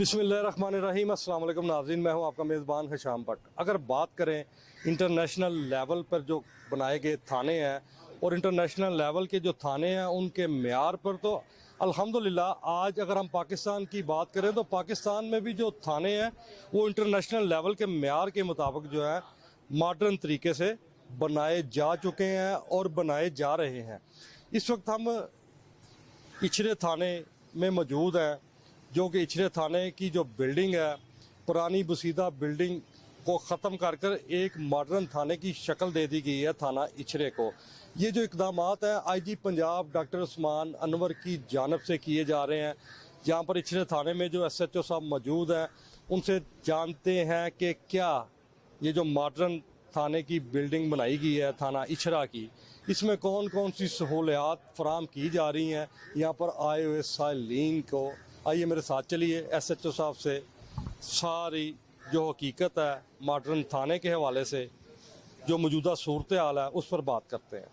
बिस्मिल्लाहिर्रहमानिर्रहीम। अस्सलाम वालेकुम नाज़रीन, मैं हूं आपका मेज़बान हिशाम भट्ट। अगर बात करें इंटरनेशनल लेवल पर जो बनाए गए थाने हैं और इंटरनेशनल लेवल के जो थाने हैं उनके मेयार पर, तो अल्हम्दुलिल्लाह आज अगर हम पाकिस्तान की बात करें तो पाकिस्तान में भी जो थाने हैं वो इंटरनेशनल लेवल के मेयार के मुताबिक जो है मॉडर्न तरीके से बनाए जा चुके हैं और बनाए जा रहे हैं। इस वक्त हम इचरे थाने में मौजूद हैं, जो कि इचरे थाने की जो बिल्डिंग है, पुरानी बसीदा बिल्डिंग को ख़त्म कर कर एक मॉडर्न थाने की शक्ल दे दी गई है थाना इचरे को। ये जो इक़दामात हैं आईजी पंजाब डॉक्टर उस्मान अनवर की जानिब से किए जा रहे हैं। जहाँ पर इचरे थाने में जो SHO साहब मौजूद हैं उनसे जानते हैं कि क्या ये जो मॉडर्न थाने की बिल्डिंग बनाई गई है थाना इचरा की, इसमें कौन कौन सी सहूलियात फराम की जा रही हैं यहाँ पर आए हुए साइलिन को। आइए मेरे साथ चलिए, SHO साहब से सारी जो हकीकत है मॉडर्न थाने के हवाले से, जो मौजूदा सूरत हाल है, उस पर बात करते हैं।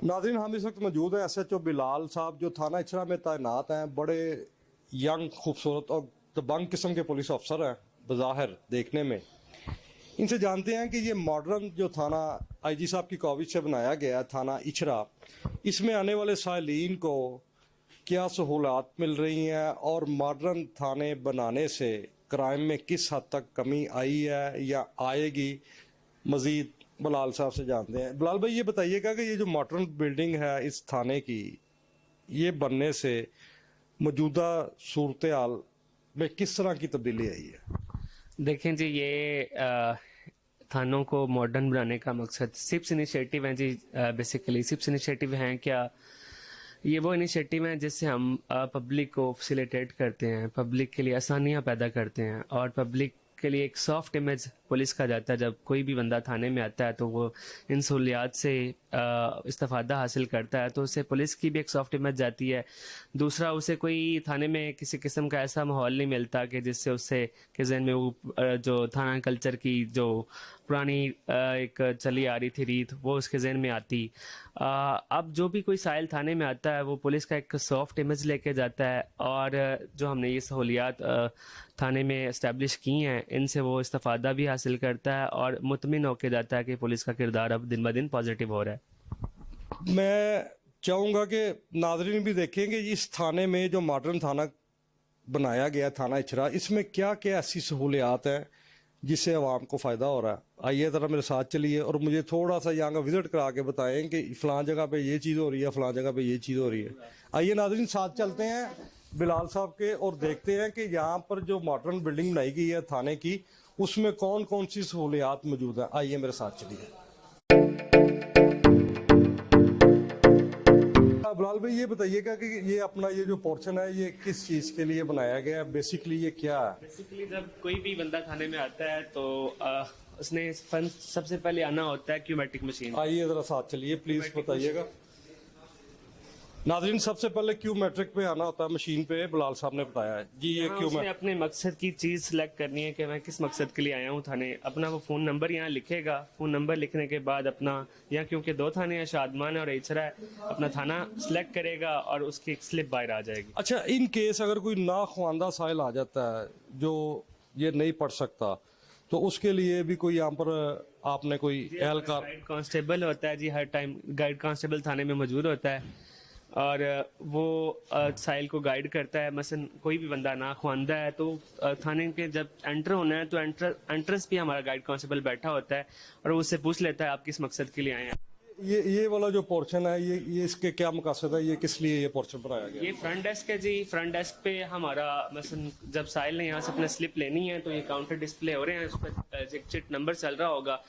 नाज़रीन, हम इस वक्त मौजूद हैं SHO बिलाल साहब जो थाना इचरा में तैनात हैं। बड़े यंग, खूबसूरत और दबंग किस्म के पुलिस अफसर हैं बज़ाहिर देखने में। इनसे जानते हैं कि ये मॉडर्न जो थाना आईजी साहब की काविश से बनाया गया है थाना इचरा, इसमें आने वाले साइलिन को क्या सहूलत मिल रही हैं और मॉडर्न थाने बनाने से क्राइम में किस हद तक कमी आई है या आएगी। मज़ीद बिलाल साहब से जानते हैं। बिलाल भाई, ये बताइएगा कि ये जो मॉडर्न बिल्डिंग है इस थाने की, ये बनने से मौजूदा सूरत हाल में किस तरह की तब्दीली आई है? देखें जी, ये थानों को मॉडर्न बनाने का मकसद सिप्स इनिशिएटिव है जी। बेसिकली सिप्स इनिशिएटिव हैं क्या? ये वो इनिशिएटिव हैं जिससे हम पब्लिक को फैसिलिटेट करते हैं, पब्लिक के लिए आसानियां पैदा करते हैं और पब्लिक के लिए एक सॉफ्ट इमेज पुलिस का जाता है। जब कोई भी बंदा थाने में आता है तो वो इन सहूलियात से इस्तेफादा हासिल करता है, तो उससे पुलिस की भी एक सॉफ्ट इमेज जाती है। दूसरा, उसे कोई थाने में किसी किस्म का ऐसा माहौल नहीं मिलता कि जिससे उससे के ज़हन में वो जो थाना कल्चर की जो पुरानी एक चली आ रही थी रीत, वो उसके जहन में आती। अब जो भी कोई साइल थाने में आता है वो पुलिस का एक सॉफ्ट इमेज लेके जाता है और जो हमने ये सहूलियात थाने में इस्टेब्लिश की हैं, इनसे वो इस्तेफादा भी हासिल करता है और मुतमिन होके जाता है कि पुलिस का किरदार अब दिन ब दिन पॉजिटिव हो रहा है। मैं चाहूँगा कि नाजरीन भी देखें कि इस थाने में जो मॉडर्न थाना बनाया गया थाना इचरा, इसमें क्या क्या ऐसी सहूलियात हैं जिससे आवाम को फ़ायदा हो रहा है। आइए ज़रा मेरे साथ चलिए और मुझे थोड़ा सा यहाँ का विज़िट करा के बताएं कि फ़लाँ जगह पे ये चीज़ हो रही है, फ़लाँ जगह पे ये चीज़ हो रही है। आइए नाज़रीन, साथ चलते हैं बिलाल साहब के और देखते हैं कि यहाँ पर जो मॉडर्न बिल्डिंग बनाई गई है थाने की, उसमें कौन कौन सी सहूलियात मौजूद हैं। आइए मेरे साथ चलिए। बिलाल भाई, ये बताइएगा कि ये अपना ये जो पोर्शन है ये किस चीज़ के लिए बनाया गया है, बेसिकली ये क्या है? बेसिकली जब कोई भी बंदा थाने में आता है तो उसने सबसे पहले आना होता है क्यूमेटिक मशीन। आइए ज़रा साथ चलिए, प्लीज़ बताइएगा। नाज़रीन, सबसे पहले क्यू मैट्रिक पे आना होता है मशीन पे, बिलाल साहब ने बताया है जी। ये क्यू उसने अपने मकसद की चीज़ सेलेक्ट करनी है कि मैं किस मकसद के लिए आया हूँ थाने। अपना वो फ़ोन नंबर यहाँ लिखेगा। फ़ोन नंबर लिखने के बाद अपना, यहाँ क्योंकि 2 थाने हैं, शादमान है और इचरा है, अपना थाना सेलेक्ट करेगा और उसकी एक स्लिप बाहर आ जाएगी। अच्छा, इन केस अगर कोई नाख्वानदा साइल आ जाता है जो ये नहीं पढ़ सकता, तो उसके लिए भी कोई यहाँ पर आपने कोई एहलकार? गाइड कांस्टेबल होता है जी, हर टाइम गाइड कांस्टेबल थाने में मौजूद होता है और वो साइल को गाइड करता है। मसलन कोई भी बंदा ना ख्वानदा है तो थाने के जब एंटर होना है तो एंट्रेंस पे हमारा गाइड कांस्टेबल बैठा होता है और वो उससे पूछ लेता है आप किस मकसद के लिए आए हैं। ये वाला जो पोर्शन है ये इसके क्या मकसद है, ये किस लिए ये पोर्शन बनाया गया? ये फ्रंट डेस्क है जी। फ्रंट डेस्क पे हमारा मसलन जब साइल ने यहाँ से अपना स्लिप लेनी है तो ये काउंटर डिस्प्ले हो रहे हैं, उस पर एक चिट नंबर चल रहा होगा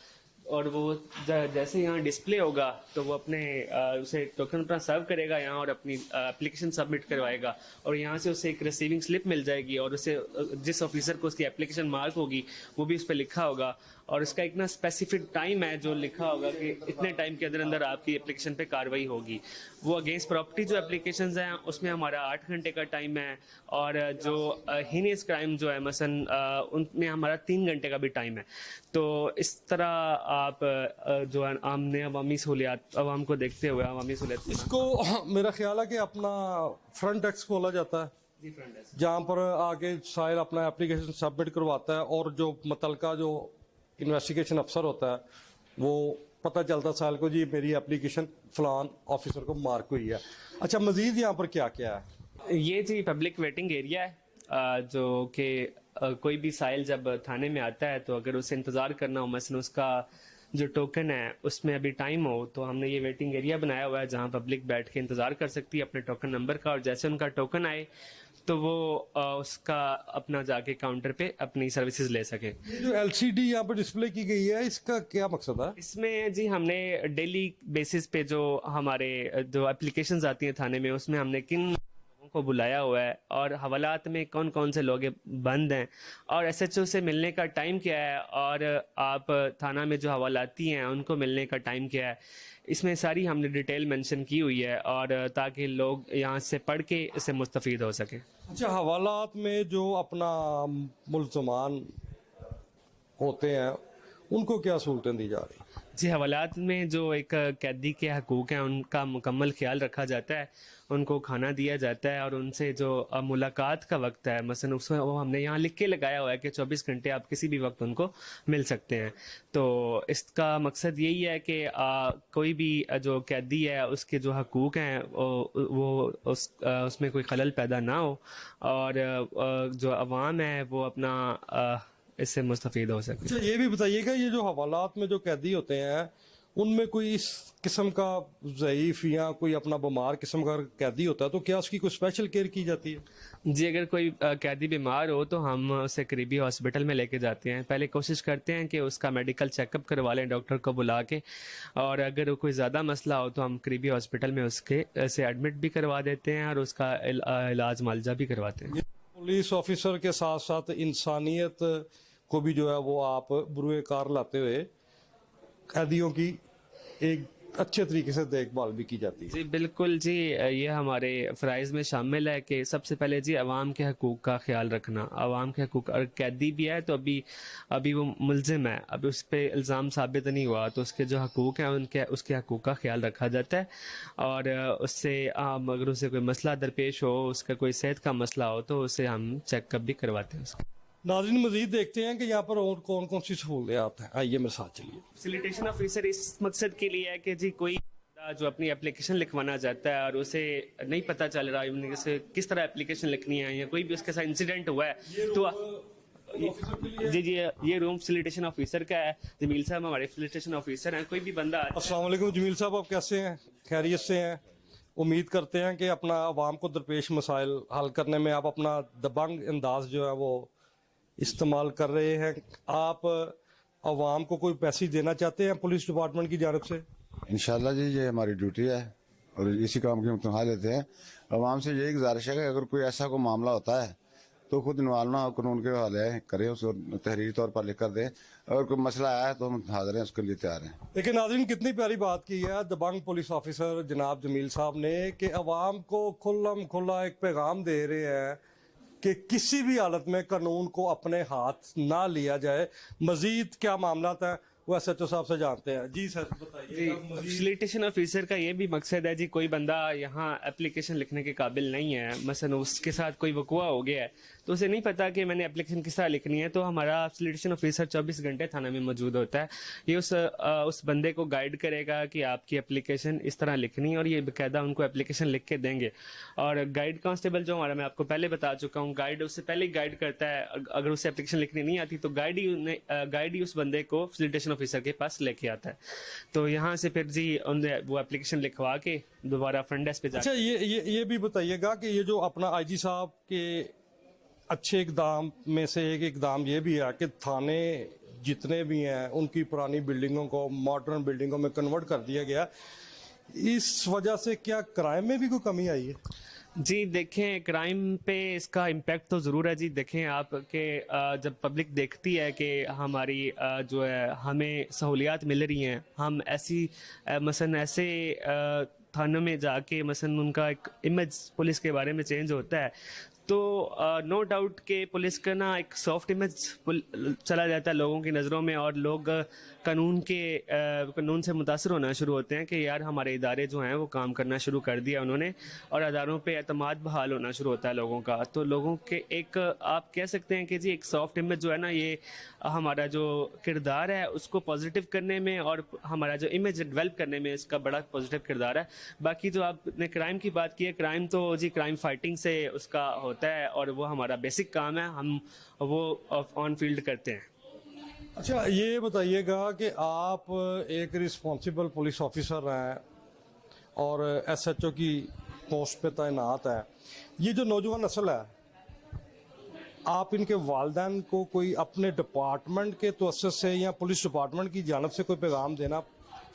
और वो जैसे यहाँ डिस्प्ले होगा तो वो अपने उसे टोकन अपना सर्व करेगा यहाँ और अपनी एप्लीकेशन सबमिट करवाएगा और यहाँ से उसे एक रिसीविंग स्लिप मिल जाएगी और उसे जिस ऑफिसर को उसकी एप्लीकेशन मार्क होगी वो भी उस पर लिखा होगा और इसका एक ना स्पेसिफिक टाइम है जो लिखा होगा कि इतने टाइम के अंदर अंदर आपकी एप्लीकेशन पे कार्रवाई होगी। वो अगेंस्ट प्रॉपर्टी जो एप्लीकेशंस हैं उसमें हमारा 8 घंटे का टाइम है, और जो हीनियस क्राइम जो है मसलन उनमें हमारा 3 घंटे का भी टाइम है। तो इस तरह आप जो है आमने अवामी सहूलियात अवाम को देखते हुए अवामी सहूलियात इसको मेरा ख्याल है कि अपना फ्रंट डेस्क बोला जाता है, जहाँ पर आके साहिल अपना एप्लीकेशन सबमिट करवाता है और जो मुतलका जो इन्वेस्टिगेशन अफसर होता है वो पता चलता है साहिल को जी मेरी एप्लीकेशन फलान ऑफिसर को मार्क हुई है। अच्छा, मजीद यहाँ पर क्या क्या है? ये जी पब्लिक वेटिंग एरिया है, जो कि कोई भी साइल जब थाने में आता है तो अगर उसे इंतज़ार करना हो, मसलन उसका जो टोकन है उसमें अभी टाइम हो, तो हमने ये वेटिंग एरिया बनाया हुआ है जहां पब्लिक बैठ के इंतज़ार कर सकती है अपने टोकन नंबर का, और जैसे उनका टोकन आए तो वो उसका अपना जाके काउंटर पे अपनी सर्विसेज ले सके। ये जो एलसीडी यहाँ पर डिस्प्ले की गई है इसका क्या मकसद है? इसमें जी हमने डेली बेसिस पे जो हमारे जो एप्लीकेशंस आती हैं थाने में उसमें हमने किन लोगों को बुलाया हुआ है और हवालात में कौन कौन से लोग बंद हैं और एसएचओ से मिलने का टाइम क्या है, और आप थाना में जो हवालाती हैं उनको मिलने का टाइम क्या है, इसमें सारी हमने डिटेल मेंशन की हुई है, और ताकि लोग यहाँ से पढ़ के इससे मुस्तफ़ीद हो सकें। अच्छा, हवालात में जो अपना मुल्ज़मान होते हैं उनको क्या सहूलतें दी जा रही हैं? जी, हवालात में जो एक कैदी के हकूक़ हैं उनका मुकम्मल ख्याल रखा जाता है, उनको खाना दिया जाता है, और उनसे जो मुलाकात का वक्त है मसलन उसमें वो हमने यहाँ लिख के लगाया हुआ है कि 24 घंटे आप किसी भी वक्त उनको मिल सकते हैं। तो इसका मकसद यही है कि कोई भी जो कैदी है उसके जो हकूक़ हैं वो उसमें कोई खलल पैदा ना हो, और जो अवाम है वो अपना इससे मुस्तफ़ीद हो सके। अच्छा, ये भी बताइएगा ये जो हवालात में जो कैदी होते हैं उनमें कोई इस किस्म का ज़ईफ़ या कोई अपना बीमार किस्म का कैदी होता है तो क्या उसकी कोई स्पेशल केयर की जाती है? जी, अगर कोई कैदी बीमार हो तो हम उसे करीबी हॉस्पिटल में लेके जाते हैं। पहले कोशिश करते हैं कि उसका मेडिकल चेकअप करवा लें डॉक्टर को बुला के, और अगर कोई ज़्यादा मसला हो तो हम करीबी हॉस्पिटल में उसके से एडमिट भी करवा देते हैं और उसका इलाज मुआलजा भी करवाते हैं। पुलिस ऑफिसर के साथ साथ इंसानियत को भी जो है वो आप बुरुए कार लाते हुए कैदियों की एक अच्छे तरीके से देखभाल भी की जाती है। जी बिल्कुल जी, ये हमारे फ़राइज़ में शामिल है कि सबसे पहले जी अवाम के हकूक़ का ख्याल रखना। अवाम के हकूक़, और कैदी भी है तो अभी वो मुल्ज़िम है, अभी उस पर इल्ज़ाम साबित नहीं हुआ तो उसके जो हकूक़ हैं उसके हकूक़ का ख्याल रखा जाता है, और उससे अगर उसे कोई मसला दरपेश हो, उसका कोई सेहत का मसला हो तो उसे हम चेकअप भी करवाते हैं उसका। नाज़रीन, मजीद देखते हैं कि यहाँ पर और कौन कौन सी सहूलियात हैं। आइए मेरे साथ चलिए। फैसिलिटेशन ऑफिसर इस मकसद के लिए है कि जी कोई जो अपनी एप्लीकेशन लिखवाना चाहता है और उसे नहीं पता चल रहा है उसे किस तरह एप्लीकेशन लिखनी है, या कोई भी उसके साथ इंसिडेंट हुआ है तो जी ये रूम फैसिलिटेशन ऑफिसर का है। जमील साहब हमारे फैसिलिटेशन ऑफिसर हैं। कोई भी बंदा अस्सलाम वालेकुम जमील साहब, आप कैसे हैं? खैरियत से हैं? उम्मीद करते हैं कि अपना आवाम को दरपेश मसाइल हल करने में आप अपना दबंग अंदाज जो है वो इस्तेमाल कर रहे हैं। आप आवाम को कोई पैसे देना चाहते हैं पुलिस डिपार्टमेंट की जानब से? इंशाल्लाह जी, ये हमारी ड्यूटी है और इसी काम की हम तनख्वाह लेते हैं। आवाम से यही गुजारिश है कि अगर कोई ऐसा कोई मामला होता है तो खुद इन्वाल्व ना कानून के हवाले करें, उसको तहरीरी तौर पर लिख कर दें। अगर कोई मसला आया है तो हम हाजिर हैं, उसके लिए तैयार हैं। लेकिन नाज़रीन, कितनी प्यारी बात की है दबंग पुलिस ऑफिसर जनाब जमील साहब ने कि आवाम को खुल्लम खुल्ला एक पैगाम दे रहे हैं कि किसी भी हालत में कानून को अपने हाथ ना लिया जाए। मजीद क्या मामला है वो एसएचओ साहब से जानते हैं। जी सर बताइए। फैसिलिटेशन ऑफिसर का ये भी मकसद है जी, कोई बंदा यहाँ एप्लीकेशन लिखने के काबिल नहीं है, मसलन उसके साथ कोई वकुआ हो गया है तो उसे नहीं पता कि मैंने एप्लीकेशन किस तरह लिखनी है, तो हमारा फैसिलिटेशन ऑफिसर 24 घंटे थाना में मौजूद होता है। ये उस बंदे को गाइड करेगा कि आपकी एप्लीकेशन इस तरह लिखनी है, और ये बाकायदा उनको एप्लीकेशन लिख के देंगे। और गाइड कांस्टेबल जो हमारा, मैं आपको पहले बता चुका हूँ, गाइड उससे पहले ही गाइड करता है। अगर उसे एप्लीकेशन लिखनी नहीं आती तो गाइड ही उस बंदे को फैसिलिटेशन ऑफिसर के पास लेके आता है। तो यहाँ से फिर जी वो एप्लीकेशन लिखवा के दोबारा फ्रंट डेस्क पे जाके। अच्छा, ये भी बताइएगा कि ये जो अपना आईजी साहब के अच्छे इकदाम में से एक इकदाम ये भी है कि थाने जितने भी हैं उनकी पुरानी बिल्डिंगों को मॉडर्न बिल्डिंगों में कन्वर्ट कर दिया गया। इस वजह से क्या क्राइम में भी कोई कमी आई है? जी देखें, क्राइम पे इसका इम्पैक्ट तो ज़रूर है जी। देखें आप कि जब पब्लिक देखती है कि हमारी जो है हमें सहूलियात मिल रही हैं, हम ऐसी मसलन ऐसे थानों में जाके मसलन उनका एक इमेज पुलिस के बारे में चेंज होता है, तो नो डाउट कि पुलिस का ना एक सॉफ्ट इमेज चला जाता है लोगों की नज़रों में, और लोग कानून से मुतासर होना शुरू होते हैं कि यार हमारे इदारे जो हैं वो काम करना शुरू कर दिया उन्होंने, और अदारों पे एतमाद बहाल होना शुरू होता है लोगों का। तो लोगों के एक आप कह सकते हैं कि जी एक सॉफ्ट इमेज जो है ना, ये हमारा जो किरदार है उसको पॉजिटिव करने में और हमारा जो इमेज डेवलप करने में इसका बड़ा पॉजिटिव किरदार है। बाकी जो आपने क्राइम की बात की है, क्राइम तो जी क्राइम फाइटिंग से उसका होता है और वो हमारा बेसिक काम है, हम वो ऑन फील्ड करते हैं। अच्छा, ये बताइएगा कि आप एक रिस्पॉन्सिबल पुलिस ऑफिसर हैं और एसएचओ की पोस्ट पे तैनात हैं। ये जो नौजवान नस्ल है, आप इनके वालिदैन को कोई अपने डिपार्टमेंट के तवज्जुह से या पुलिस डिपार्टमेंट की जानब से कोई पैगाम देना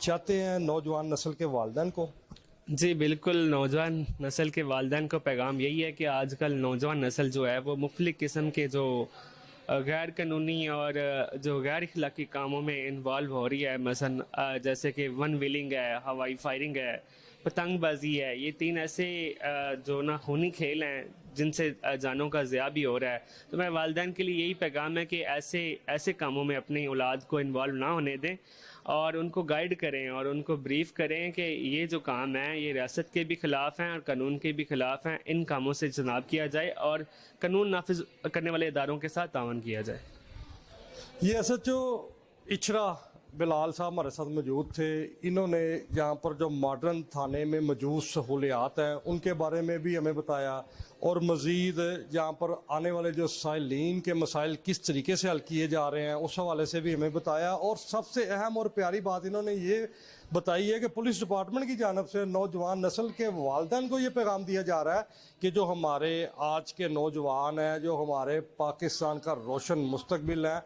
चाहते हैं नौजवान नस्ल के वालिदैन को? जी बिल्कुल, नौजवान नस्ल के वालिदैन को पैगाम यही है कि आजकल नौजवान नस्ल जो है वो मुख्तलिफ किस्म के जो गैर कानूनी और जो गैर इखलाकी कामों में इन्वॉल्व हो रही है, मसलन जैसे कि वन व्हीलिंग है, हवाई फायरिंग है, पतंगबाजी है, ये तीन ऐसे जो ना खूनी खेल हैं जिनसे जानों का ज़िया भी हो रहा है। तो मेरे वालिदैन के लिए यही पैगाम है कि ऐसे कामों में अपनी औलाद को इन्वॉल्व ना होने दें और उनको गाइड करें और उनको ब्रीफ करें कि ये जो काम है ये रियासत के भी ख़िलाफ़ हैं और कानून के भी ख़िलाफ़ हैं। इन कामों से जनाब किया जाए और कानून नाफिज करने वाले इदारों के साथ तावन किया जाए। ये एसएचओ इचरा बिलाल साहब हमारे साथ मौजूद थे। इन्होंने यहाँ पर जो मॉडर्न थाने में मौजूद सहूलियात हैं उनके बारे में भी हमें बताया, और मज़ीद यहाँ पर आने वाले जो साइलीन के मसाइल किस तरीके से हल किए जा रहे हैं उस हवाले से भी हमें बताया। और सबसे अहम और प्यारी बात इन्होंने ये बताई है कि पुलिस डिपार्टमेंट की जानब से नौजवान नस्ल के वालिदैन को ये पैगाम दिया जा रहा है कि जो हमारे आज के नौजवान हैं, जो हमारे पाकिस्तान का रोशन मुस्तकबिल है,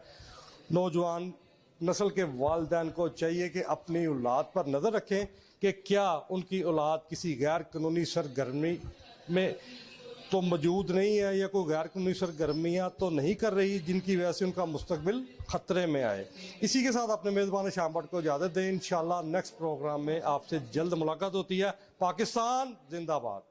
नौजवान नस्ल के वालिदैन को चाहिए कि अपनी औलाद पर नज़र रखें कि क्या उनकी औलाद किसी गैर कानूनी सरगर्मी में तो मौजूद नहीं है या कोई गैर कानूनी सरगर्मियाँ तो नहीं कर रही जिनकी वजह से उनका मुस्तकबिल ख़तरे में आए। इसी के साथ अपने मेज़बान शाम भट्ट को इजाज़त दें। इंशाल्लाह नेक्स्ट प्रोग्राम में आपसे जल्द मुलाकात होती है। पाकिस्तान जिंदाबाद।